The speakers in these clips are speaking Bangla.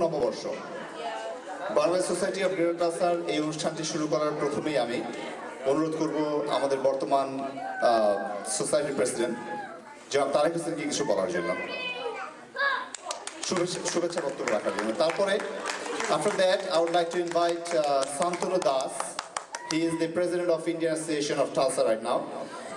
নববর্ষ। Bangladesh society of greater tussar এই অনুষ্ঠানটি শুরু করার প্রথমেই আমি অনুরোধ করব আমাদের বর্তমান সোসাইটির প্রেসিডেন্ট জনাব তারেক হোসেনকে কিছু বলার জন্য, শুভেচ্ছা বক্তব্য রাখার জন্য। তারপরে after that I would like to invite Santanu Das. He is the president of Indian Association of Tulsa right now.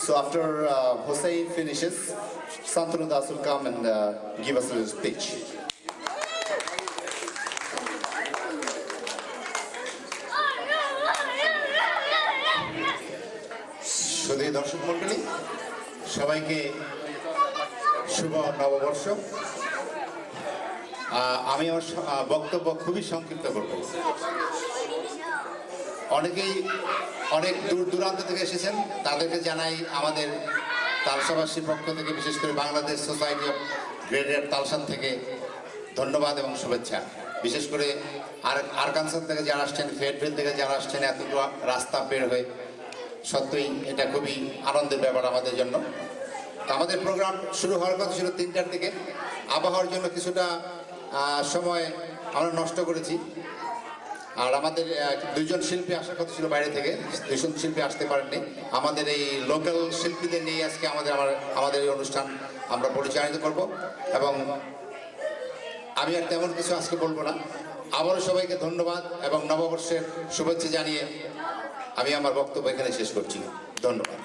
So after Hossein finishes, Santanu Das will come and give us a little speech. সুধী দর্শক মণ্ডলী, সবাইকে শুভ নববর্ষ। আমি আমার বক্তব্য খুবই সংক্ষিপ্ত করব। অনেকেই অনেক দূর দূরান্ত থেকে এসেছেন, তাদেরকে জানাই আমাদের তালসাবাসীর পক্ষ থেকে, বিশেষ করে বাংলাদেশ সোসাইটি অফ গ্রেটার তালসান থেকে ধন্যবাদ এবং শুভেচ্ছা। বিশেষ করে আরকানসাস থেকে যারা আসছেন, ফেডভিল থেকে যারা আসছেন, এতটুকু রাস্তা বের হয়ে, সত্যিই এটা খুবই আনন্দের ব্যাপার আমাদের জন্য। তো আমাদের প্রোগ্রাম শুরু হওয়ার কথা ছিল 3টার দিকে। আবহাওয়ার জন্য কিছুটা সময় আমরা নষ্ট করেছি। আর আমাদের 2জন শিল্পী আসার কথা ছিল বাইরে থেকে, 2জন শিল্পী আসতে পারেননি। আমাদের এই লোকাল শিল্পীদের নিয়ে আজকে আমাদের এই অনুষ্ঠান আমরা পরিচালিত করব। এবং আমি আর তেমন কিছু আজকে বলবো না। আবারও সবাইকে ধন্যবাদ এবং নববর্ষের শুভেচ্ছা জানিয়ে আমি আমার বক্তব্য এখানে শেষ করছি। ধন্যবাদ।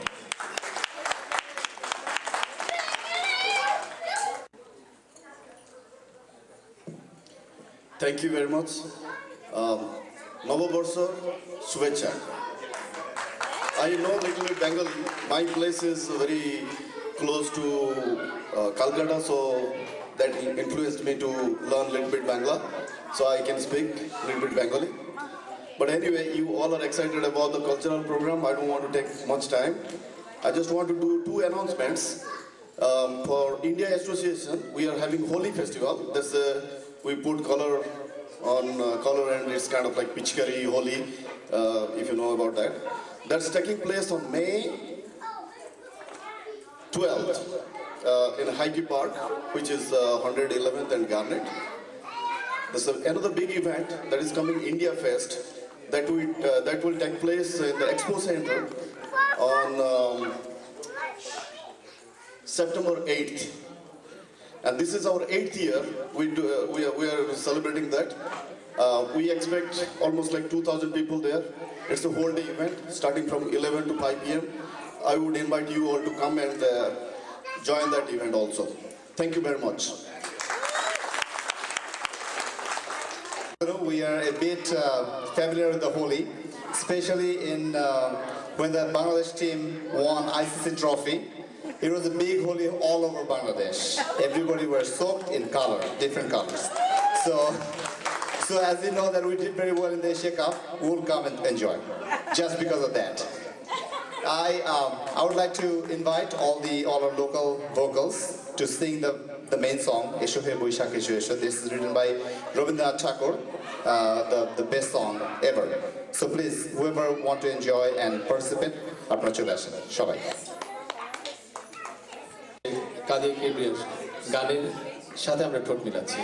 Thank you very much. Novoborsho Shubhecha. I know little bit Bengali. My place is very close to Calcutta, so that influenced me to learn little bit Bangla, so I can speak little bit Bengali. But anyway, you all are excited about the cultural program. I don't want to take much time. I just want to do 2 announcements. For India Association, we are having Holi Festival. That's we put color on color, and it's kind of like Pichkari Holi, if you know about that. That's taking place on May 12th in Highkey Park, which is 111th and Garnet. There's another big event that is coming, India Fest, that will take place in the Expo Center on September 8th. And this is our 8th year. We are celebrating that. We expect almost like 2,000 people there. It's a whole day event starting from 11 to 5 p.m. I would invite you all to come and join that event also. Thank you very much. We are a bit familiar with the Holi, especially when the Bangladesh team won ICC trophy. It was a big Holi all over Bangladesh. Everybody were soaked in color, different colors. So as you know that we did very well in the Asia Cup, we'll come and enjoy, just because of that. I would like to invite all our local vocals to sing the main song, Esho He Boishakh Esho Esho. This is written by Rabindranath Tagore, the best song ever. So please, whoever want to enjoy and participate, আপনারা চলে আসেন সবাই। কাদের কিবরিয়ার গানের সাথে আমরা ঠোঁট মিলাচ্ছি।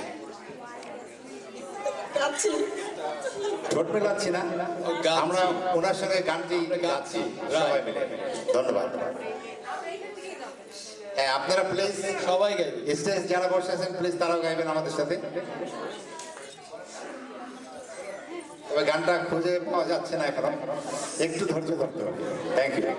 ঠোঁট মেলাচ্ছি না, আমরা ওনার সঙ্গে গানটি গাচ্ছি সবাই মিলে। ধন্যবাদ। হ্যাঁ, আপনারা প্লিজ সবাই গাইবে। স্টেজ যারা বসে আছেন প্লিজ তারাও গাইবেন আমাদের সাথে। তবে গানটা খুঁজে পাওয়া যাচ্ছে না এখন, একটু ধৈর্য ধরতে হবে। Thank you.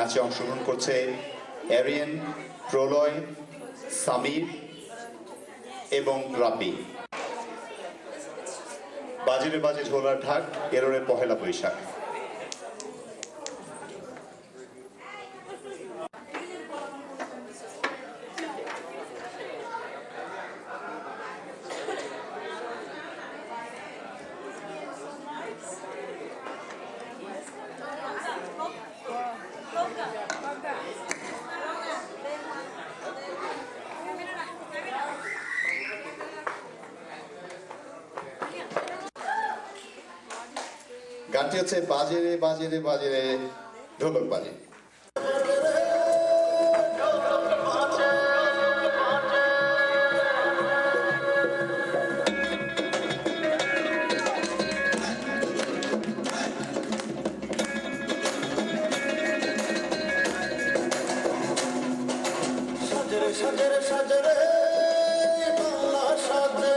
নাচে অংশগ্রহণ করছে এরিয়ান, প্রলয়, সামির এবং রাব্বি। বাজে রে বাজে ঝোলার ঢাক, এরোরে পহেলা বৈশাখ। গানটি হচ্ছে বাজে রে বাজে রে বাজে রে ঢোলক বাজে। সাজরে সাজরে সাজরে বাংলা সাজে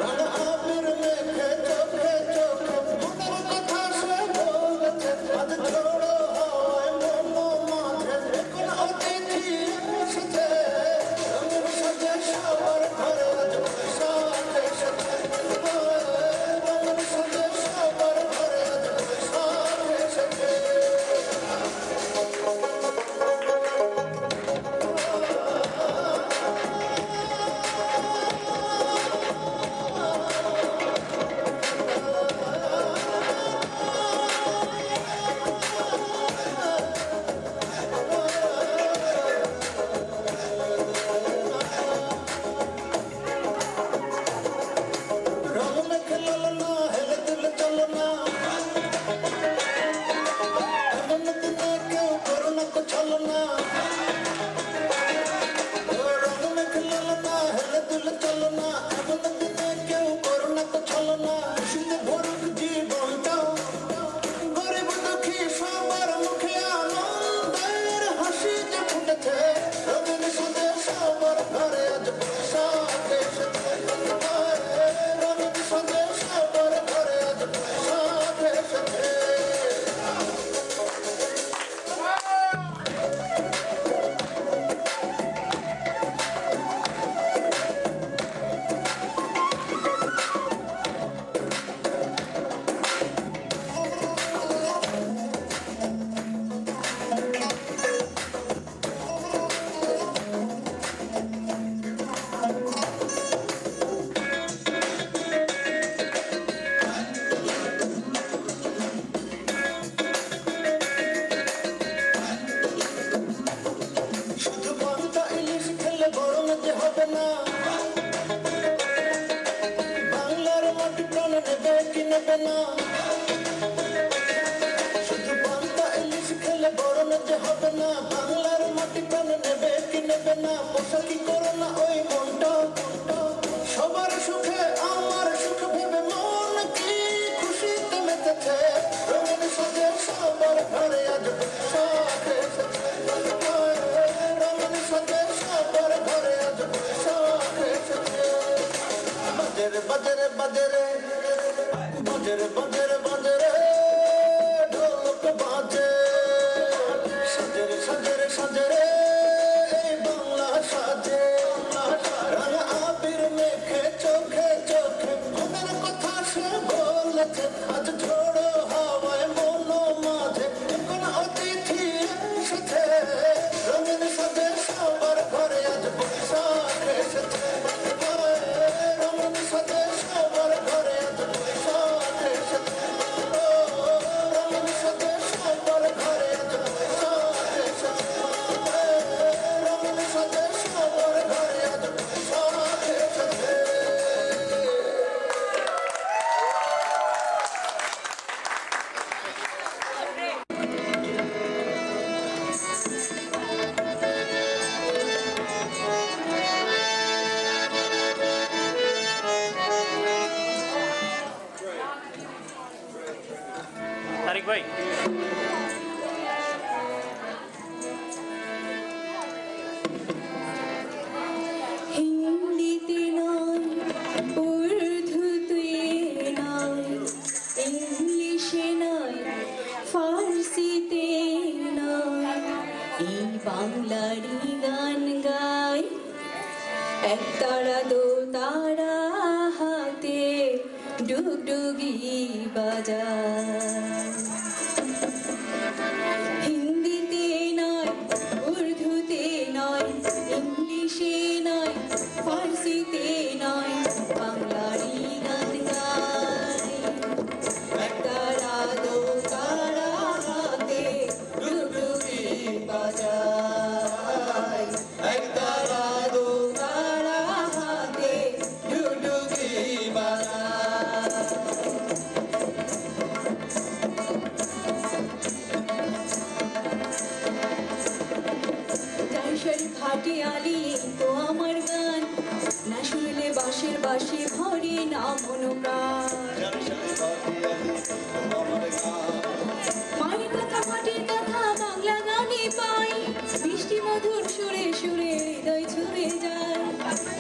রাঙা আবির মেখে চোখে চোখে মনের কথা সে বলেছে আজ ঝোড়ো হাওয়ায় মন মাঝে কোন অতিথি এসেছে রঙের সাজে সবার ঘরে আজ বৈশাখ এসেছে রঙের সাজে সবার ঘরে আজ বৈশাখ এসেছে। রঙ মেখে ললনা হেলে দুলে চলনা এমন দিনে কেউ করোনা কো ছলনা রঙ মেখে ললনা হেলে দুলে চলনা এমন দিনে কেউ করোনা কো ছলনা শুনে ভরুক জীবনটা গরিব দুঃখী সবার মুখে আনন্দের হাসি যে ফুটেছে রঙের সাথে সবার ঘরে আজ বৈশাখ এসেছে রঙের সাথে সবার ঘরে আজ বৈশাখ এসেছে। শুধু পান্তা ইলিশ খেলে গরম যে হবে না বাংলার মাটি প্রাণ নেবে কি নেবে না শুধু পান্তা ইলিশ খেলে গরম যে হবে না বাংলার মাটি প্রাণ নেবে কি নেবে না পোশাকি করো না ওই মনটা সবার সুখে আমার সুখ ভেবে মন কি খুশিতে মেতেছে রঙের সাথে সবার ঘরে আজ বৈশাখ এসেছে রঙের সাথে সবার ঘরে আজ বৈশাখ এসেছে। বাজরে বাজরে বাজরে বাজরে বাজরে বাজরে ঢোলক বাজে সাজরে সাজরে সাজরে এই বাংলা সাজে রাঙা আবির মেখে চোখে চোখে মনের কথা সে বলেছে আজ ঝোড়ো হাওয়ায় মন মাঝে কোন অতিথি এসেছে রঙের সাথে সবার ঘরে আজ বৈশাখ এসেছে রঙের সাথে সবার ঘরে আজ বৈশাখ এসেছে রঙের সাথে সবার ঘরে আজ বৈশাখ এসেছে। বাংলারি গান গাই এক তারা দো তারা হাতে ডুগডুগি বাজায় হিন্দিতে নয় উর্দুতে নয় ইংলিশে নয় ফার্সিতে নয় বাংলারি গান গাই এক তারা দো তারা হাতে ডুগডুগি বাজায় এক তারা দো তারা হাতে ডুগডুগি বাজায় জাইশারি ফাটি আলি তো আমার গান না শুনলে বাঁশের বাঁশি ভরে না মন প্রাণ মায়ের কথা মাটির কথা বাংলা গানে পাই বৃষ্টি মধুর সুরে সুরে হৃদয় ছুঁয়ে যায়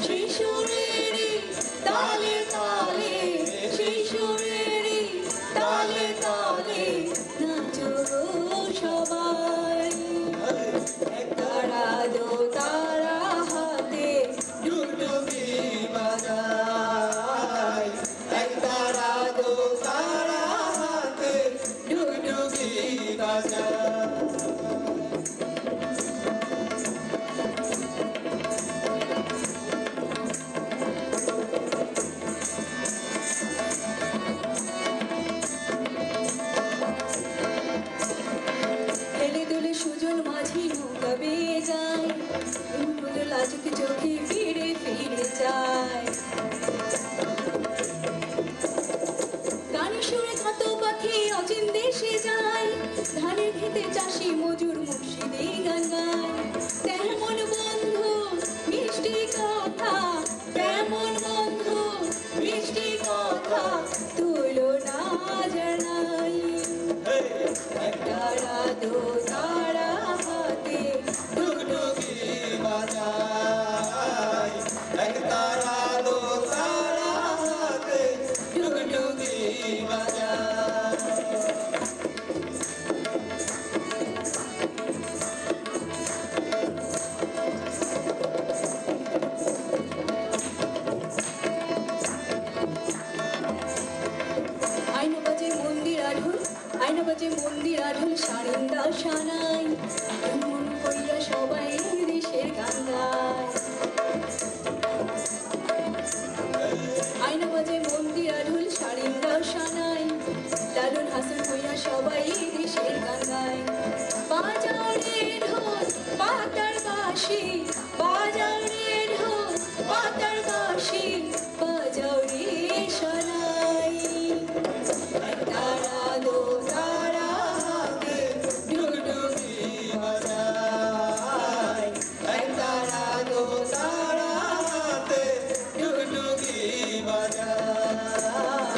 সেই সুরেরই তালে তালে সেই সুরেরই তালে তালে নাচো সবাই এক তারা দো তারা হাতে ডুগডুগি বাজায় এক তারা দো তারা হাতে ডুগডুগি বাজায় হেলে দুলে সুজন মাঝি নৌকা বেয়ে যায় উঠলো লাজুক চোখে ফিরে ফিরে যায় গানে সুরে কত পাখি অচিন দেশে যায় ধানের খেতে চাষি মজুর মুর্শিদে গান গায় তেমন বন্ধু মিষ্টি কথা তেমন বন্ধু মিষ্টি কথা তুলো না জানাই এক তারা দো তারা হাতে ডুগডুগি বাজায় এক তারা দো তারা হাতে ডুগডুগি বাজায় আইনা বাজে মন্দির আঢুল আইনা বাজে মন্দির আঢুল সারিন্দা সানাই মন কইরা সবাই দেশের গান গায় আইনা বাজে মন্দির আঢুল সারিন্দা সানাই লালন হাসান কইরা সবাই দেশের গান গায় বাজাও রে ঢোল পাতার বাঁশি বাজাও রে ঢোল পাতার বাঁশি বাজাও রে সানাই এক তারা দো তারা হাতে ডুগডুগি বাজায় এক তারা দো তারা হাতে ডুগডুগি বাজায়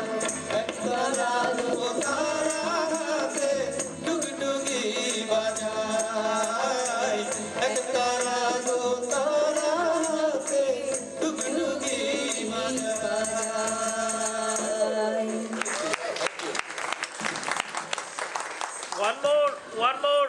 এক তারা দো তারা হাতে ডুগডুগি বাজায় এক তারা দো তারা হাতে ডুগডুগি বাজায় One more, one more.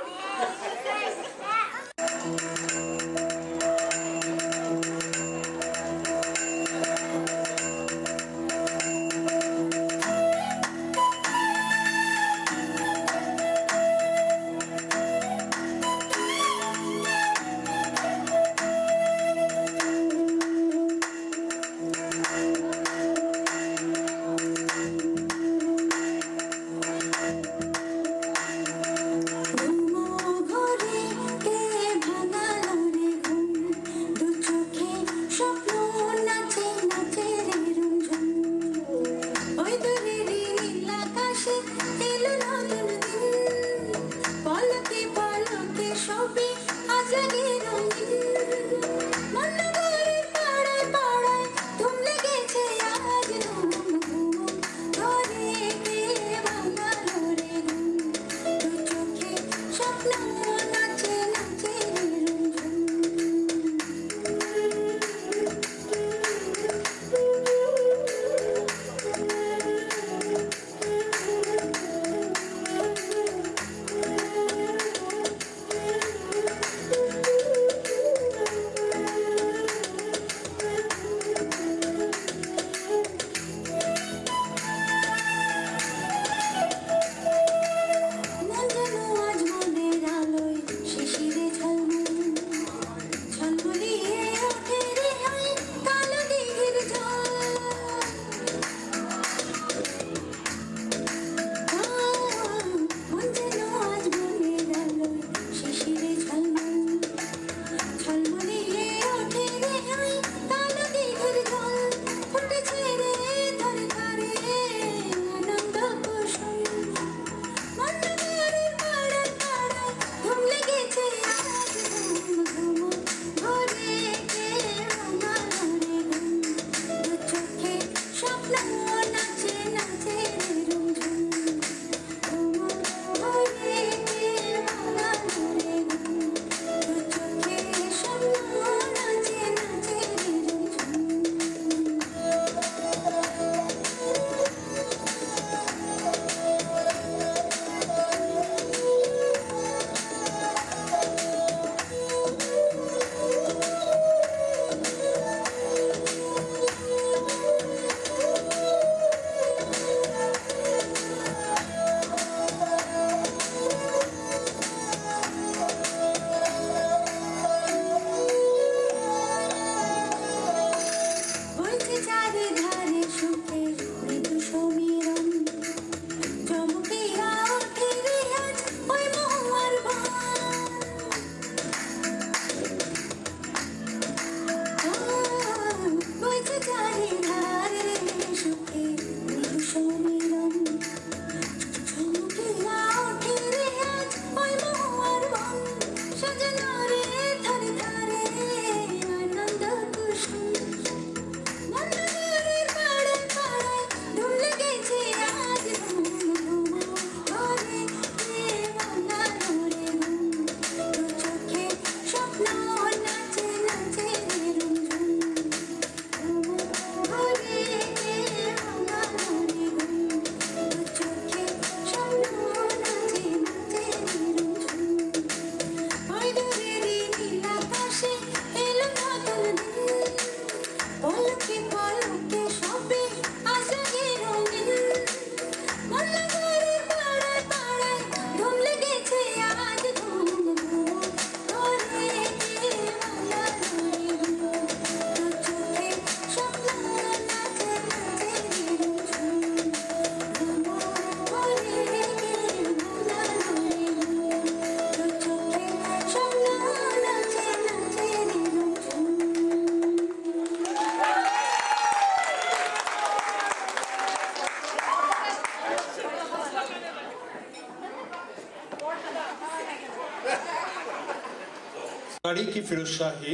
তারিকি Firoz শাহী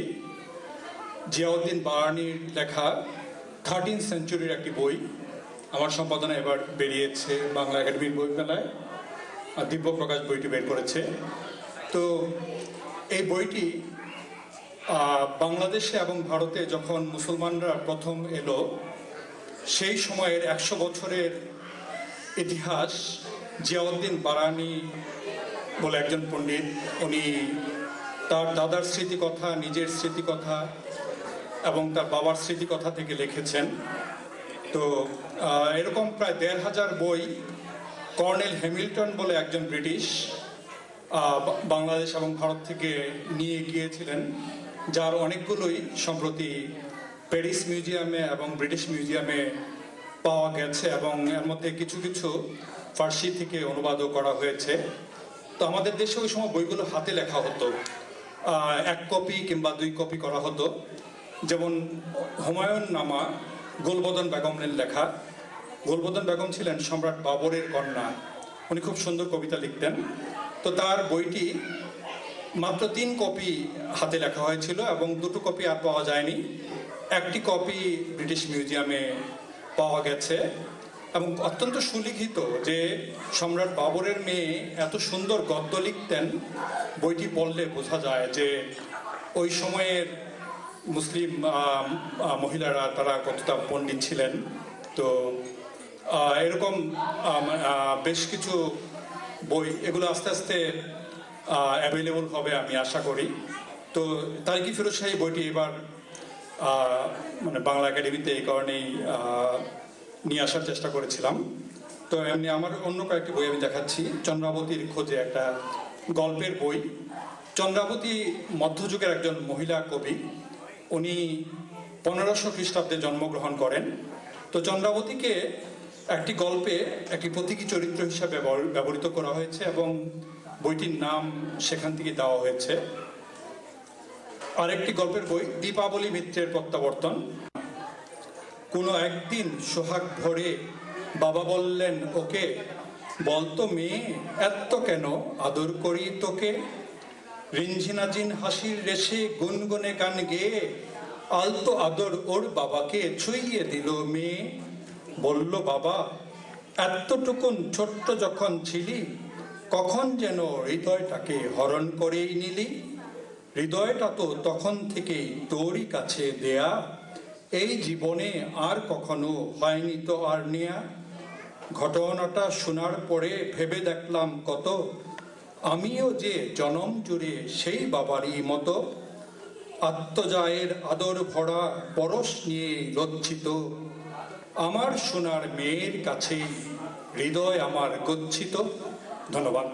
জিয়াউদ্দিন বারানির লেখা 13th সেঞ্চুরির একটি বই আমার সম্পাদনা এবার বেরিয়েছে বাংলা একাডেমির বই মেলায়। দিব্য প্রকাশ বইটি বের করেছে। তো এই বইটি বাংলাদেশে এবং ভারতে যখন মুসলমানরা প্রথম এলো সেই সময়ের 100 বছরের ইতিহাস জিয়াউদ্দিন বারানি বলে একজন পণ্ডিত, উনি তার দাদার স্মৃতিকথা, নিজের স্মৃতিকথা এবং তার বাবার স্মৃতিকথা থেকে লিখেছেন। তো এরকম প্রায় 1500 বই কর্নেল হ্যামিল্টন বলে একজন ব্রিটিশ বাংলাদেশ এবং ভারত থেকে নিয়ে গিয়েছিলেন, যার অনেকগুলোই সম্প্রতি প্যারিস মিউজিয়ামে এবং ব্রিটিশ মিউজিয়ামে পাওয়া গেছে এবং এর মধ্যে কিছু কিছু ফার্সি থেকে অনুবাদও করা হয়েছে। তো আমাদের দেশে ওই সময় বইগুলো হাতে লেখা হতো, 1 কপি কিংবা 2 কপি করা হতো। যেমন হুমায়ুন নামা গুলবদন বেগমের লেখা। গুলবদন বেগম ছিলেন সম্রাট বাবরের কন্যা, উনি খুব সুন্দর কবিতা লিখতেন। তো তার বইটি মাত্র 3 কপি হাতে লেখা হয়েছিল এবং 2 কপি আর পাওয়া যায়নি। 1টি কপি ব্রিটিশ মিউজিয়ামে পাওয়া গেছে এবং অত্যন্ত সুলিখিত, যে সম্রাট বাবরের মেয়ে এত সুন্দর গদ্য লিখতেন, বইটি পড়লে বোঝা যায় যে ওই সময়ের মুসলিম মহিলারা তারা কতটা পণ্ডিত ছিলেন। তো এরকম বেশ কিছু বই, এগুলো আস্তে আস্তে অ্যাভেলেবল হবে আমি আশা করি। তো তারিকি ফিরোজ শাহী বইটি এবার মানে বাংলা একাডেমিতে এই কারণেই নিয়ে আসার চেষ্টা করেছিলাম। তো এমনি আমার অন্য কয়েকটি বই আমি দেখাচ্ছি। চন্দ্রাবতীর খোঁজে একটা গল্পের বই। চন্দ্রাবতী মধ্যযুগের একজন মহিলা কবি, উনি 1500 খ্রিস্টাব্দে জন্মগ্রহণ করেন। তো চন্দ্রাবতীকে একটি গল্পে একটি প্রতীকী চরিত্র হিসাবে ব্যবহৃত করা হয়েছে এবং বইটির নাম সেখান থেকে দেওয়া হয়েছে। আরেকটি গল্পের বই দীপাবলি মিত্রের প্রত্যাবর্তন। কোনো একদিন সোহাগ ভরে বাবা বললেন ওকে, বলতো মেয়ে এত কেন আদর করি তোকে। রিনঝিনাঝিন হাসির রেশে গুনগুনে গান গেয়ে আলতো আদর ওর বাবাকে ছুঁইয়ে দিল মেয়ে। বলল বাবা এতটুকুন ছোট্ট যখন ছিলি, কখন যেন হৃদয়টাকে হরণ করেই নিলি। হৃদয়টা তো তখন থেকেই তোরই কাছে দেয়া, এই জীবনে আর কখনো হয়নি তো আর নেয়া। ঘটনাটা শোনার পরে ভেবে দেখলাম কত, আমিও যে জনম জুড়ে সেই বাবারই মতো। আত্মজায়ের আদর ভরা পরশ নিয়ে লজ্জিত, আমার সোনার মেয়ের কাছেই হৃদয় আমার গচ্ছিত। ধন্যবাদ।